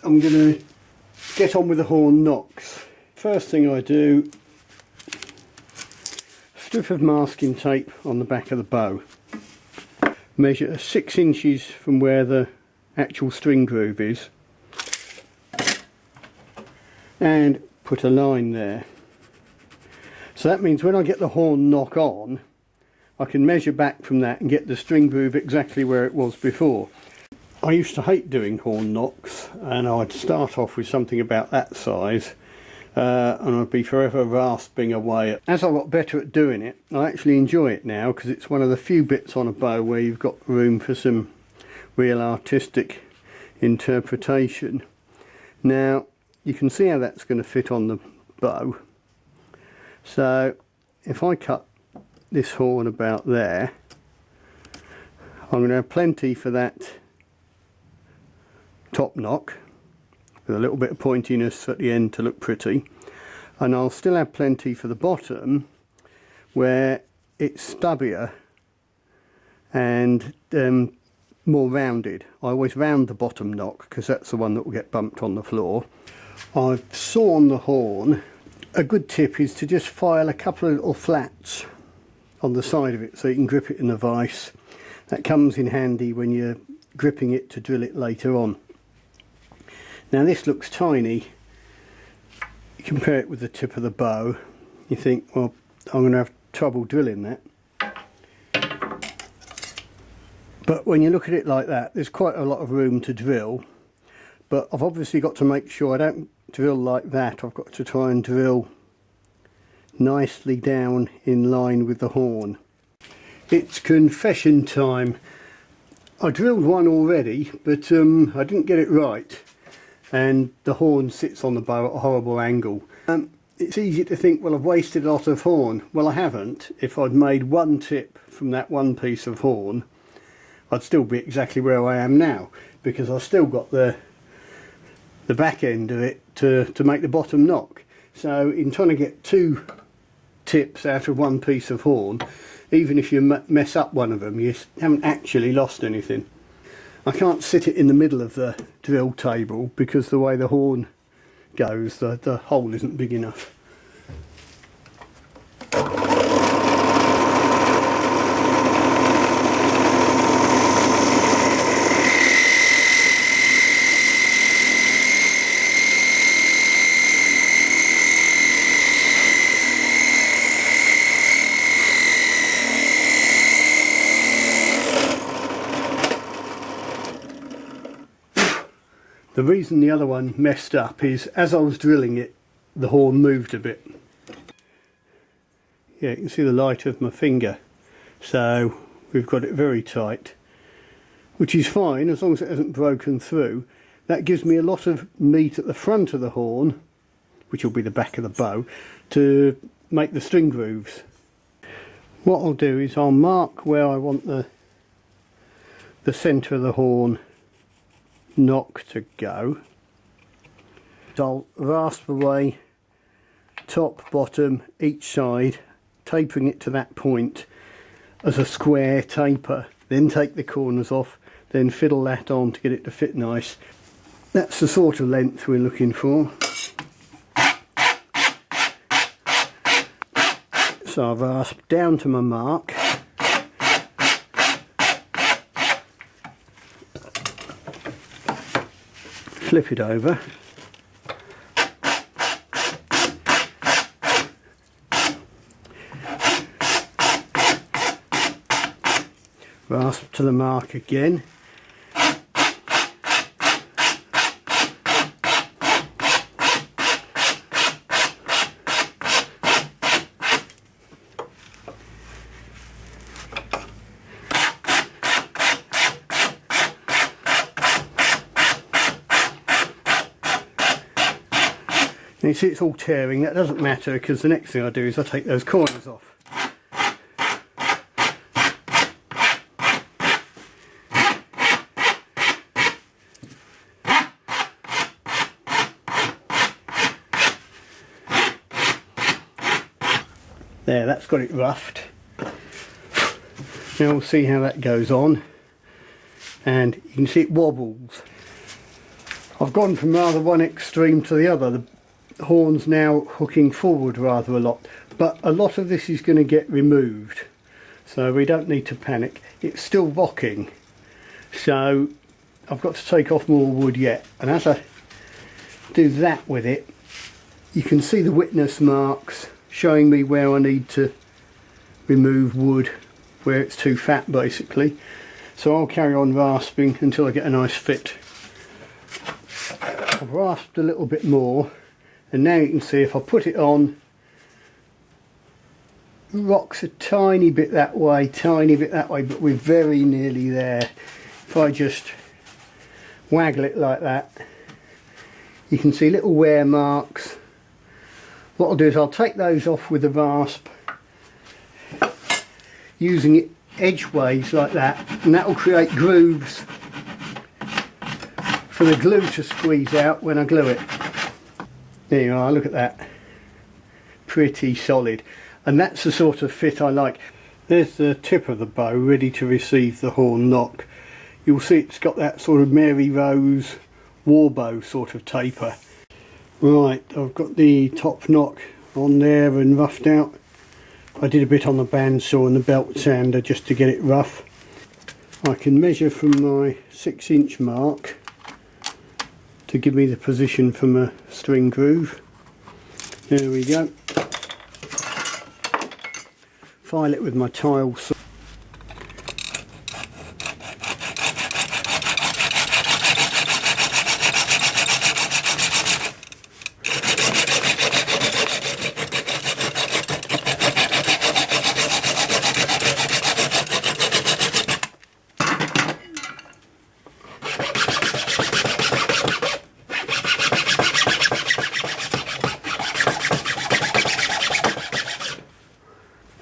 I'm going to get on with the Horn Nocks. First thing I do, strip of masking tape on the back of the bow. Measure 6 inches from where the actual string groove is and put a line there. So that means when I get the horn nock on, I can measure back from that and get the string groove exactly where it was before. I used to hate doing horn nocks, and I'd start off with something about that size and I'd be forever rasping away. As I got better at doing it, I actually enjoy it now, because it's one of the few bits on a bow where you've got room for some real artistic interpretation. Now you can see how that's going to fit on the bow. So if I cut this horn about there, I'm going to have plenty for that top nock with a little bit of pointiness at the end to look pretty, and I'll still have plenty for the bottom where it's stubbier and more rounded. I always round the bottom nock because that's the one that will get bumped on the floor. I've sawn the horn. A good tip is to just file a couple of little flats on the side of it so you can grip it in the vise. That comes in handy when you're gripping it to drill it later on. Now this looks tiny. You compare it with the tip of the bow, you think, well, I'm going to have trouble drilling that. But when you look at it like that, there's quite a lot of room to drill. But I've obviously got to make sure I don't drill like that. I've got to try and drill nicely down in line with the horn. It's confession time. I drilled one already, but I didn't get it right, and the horn sits on the bow at a horrible angle. It's easy to think, well, I've wasted a lot of horn. Well, I haven't. If I'd made one tip from that one piece of horn, I'd still be exactly where I am now, because I've still got the back end of it to make the bottom nock. So in trying to get 2 tips out of one piece of horn, even if you mess up one of them, you haven't actually lost anything. I can't sit it in the middle of the drill table because the way the horn goes, the hole isn't big enough. The reason the other one messed up is, as I was drilling it, the horn moved a bit. Yeah, you can see the light of my finger. So we've got it very tight, which is fine as long as it hasn't broken through. That gives me a lot of meat at the front of the horn, which will be the back of the bow, to make the string grooves. What I'll do is I'll mark where I want the centre of the horn nock to go. I'll rasp away top, bottom, each side, tapering it to that point as a square taper, then take the corners off, then fiddle that on to get it to fit nice. That's the sort of length we're looking for. So I've rasped down to my mark. Flip it over. Rasp to the mark again. And you see it's all tearing. That doesn't matter, because the next thing I do is I take those corners off. There, that's got it roughed. Now we'll see how that goes on. And you can see it wobbles. I've gone from rather one extreme to the other. The horn's now hooking forward rather a lot, but a lot of this is going to get removed, so we don't need to panic. It's still rocking, so I've got to take off more wood yet, and as I do that with it, you can see the witness marks showing me where I need to remove wood, where it's too fat basically. So I'll carry on rasping until I get a nice fit. I've rasped a little bit more, and now you can see if I put it on, it rocks a tiny bit that way, but we're very nearly there. If I just waggle it like that, you can see little wear marks. What I'll do is I'll take those off with a rasp, using it edgeways like that, and that will create grooves for the glue to squeeze out when I glue it. There you are, look at that. Pretty solid. And that's the sort of fit I like. There's the tip of the bow ready to receive the Horn Nock. You'll see it's got that sort of Mary Rose war bow sort of taper. Right, I've got the top nock on there and roughed out. I did a bit on the bandsaw and the belt sander just to get it rough. I can measure from my 6-inch mark to give me the position for my string groove. There we go. File it with my tile saw.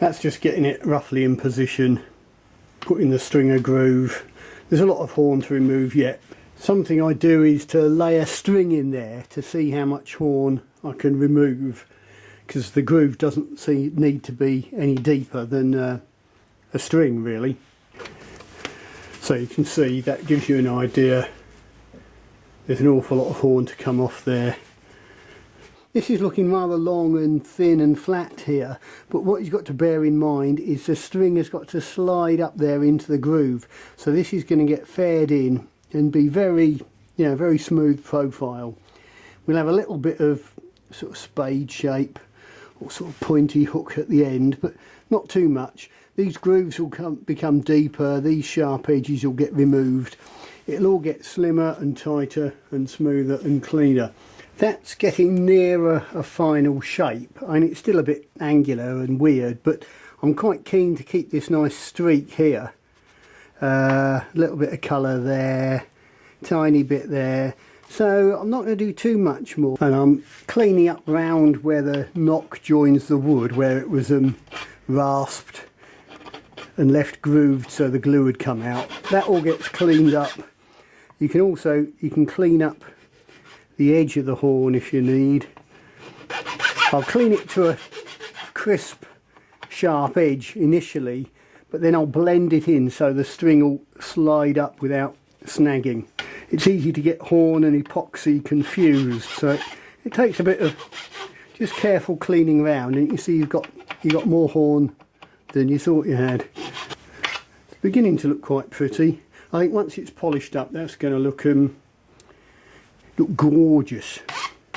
That's just getting it roughly in position, putting the stringer groove. There's a lot of horn to remove yet. Something I do is to lay a string in there to see how much horn I can remove, because the groove doesn't need to be any deeper than a string really. So you can see that gives you an idea. There's an awful lot of horn to come off there. This is looking rather long and thin and flat here, but what you've got to bear in mind is the string has got to slide up there into the groove. So this is going to get faired in and be very, very smooth profile. We'll have a little bit of sort of spade shape or sort of pointy hook at the end, but not too much. These grooves will become deeper, these sharp edges will get removed. It'll all get slimmer and tighter and smoother and cleaner. That's getting nearer a final shape. I mean, it's still a bit angular and weird, but I'm quite keen to keep this nice streak here. A little bit of colour there, tiny bit there. So I'm not going to do too much more. And I'm cleaning up round where the nock joins the wood, where it was rasped and left grooved so the glue would come out. That all gets cleaned up. You can clean up the edge of the horn if you need. I'll clean it to a crisp, sharp edge initially, but then I'll blend it in so the string will slide up without snagging. It's easy to get horn and epoxy confused, so it takes a bit of just careful cleaning around, and you see you've got more horn than you thought you had. It's beginning to look quite pretty. I think once it's polished up, that's going to look gorgeous.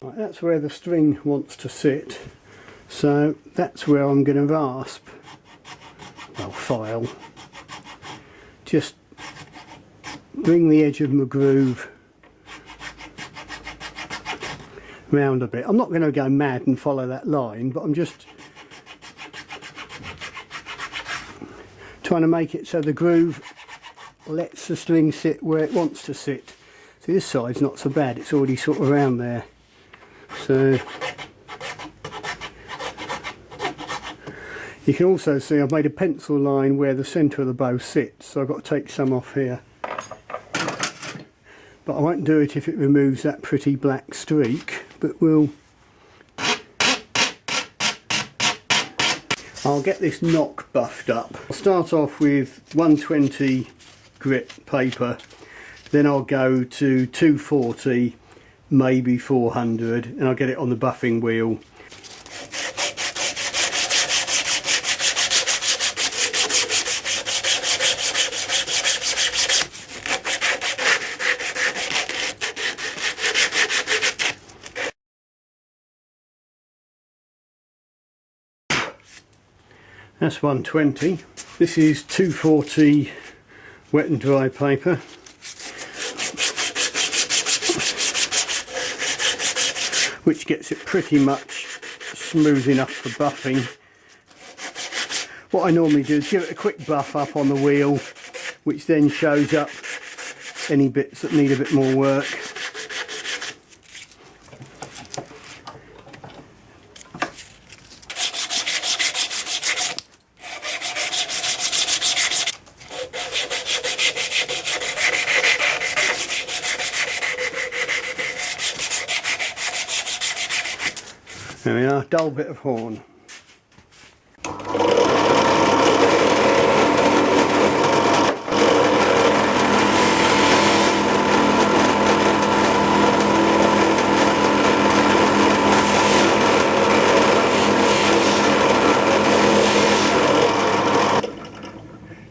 Right, that's where the string wants to sit, so that's where I'm going to rasp, well, file. Just bring the edge of my groove round a bit. I'm not going to go mad and follow that line, but I'm just trying to make it so the groove lets the string sit where it wants to sit. See, this side's not so bad, it's already sort of around there. So you can also see I've made a pencil line where the centre of the bow sits, so I've got to take some off here. But I won't do it if it removes that pretty black streak, but I'll get this nock buffed up. I'll start off with 120 grit paper, then I'll go to 240 maybe 400, and I'll get it on the buffing wheel. That's 120. This is 240 wet and dry paper. Which gets it pretty much smooth enough for buffing. What I normally do is give it a quick buff up on the wheel, which then shows up any bits that need a bit more work. There we are, dull bit of horn.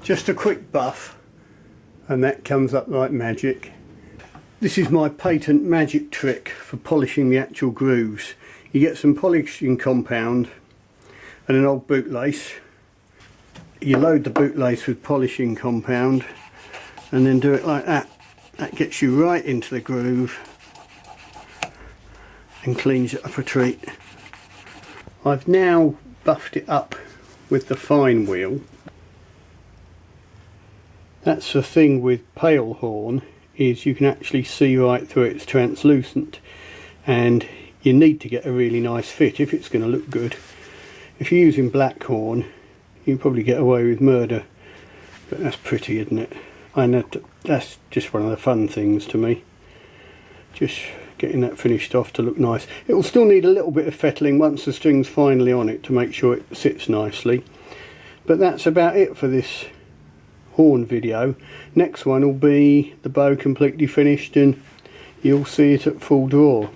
Just a quick buff and that comes up like magic. This is my patent magic trick for polishing the actual grooves. You get some polishing compound and an old bootlace. You load the bootlace with polishing compound and then do it like that. That gets you right into the groove and cleans it up a treat. I've now buffed it up with the fine wheel. That's the thing with pale horn, is you can actually see right through it. It's translucent, and you need to get a really nice fit if it's going to look good. If you're using black horn, you can probably get away with murder, but that's pretty, isn't it? And that's just one of the fun things to me, just getting that finished off to look nice. It will still need a little bit of fettling once the string's finally on it to make sure it sits nicely, but that's about it for this horn video. Next one will be the bow completely finished and you'll see it at full draw.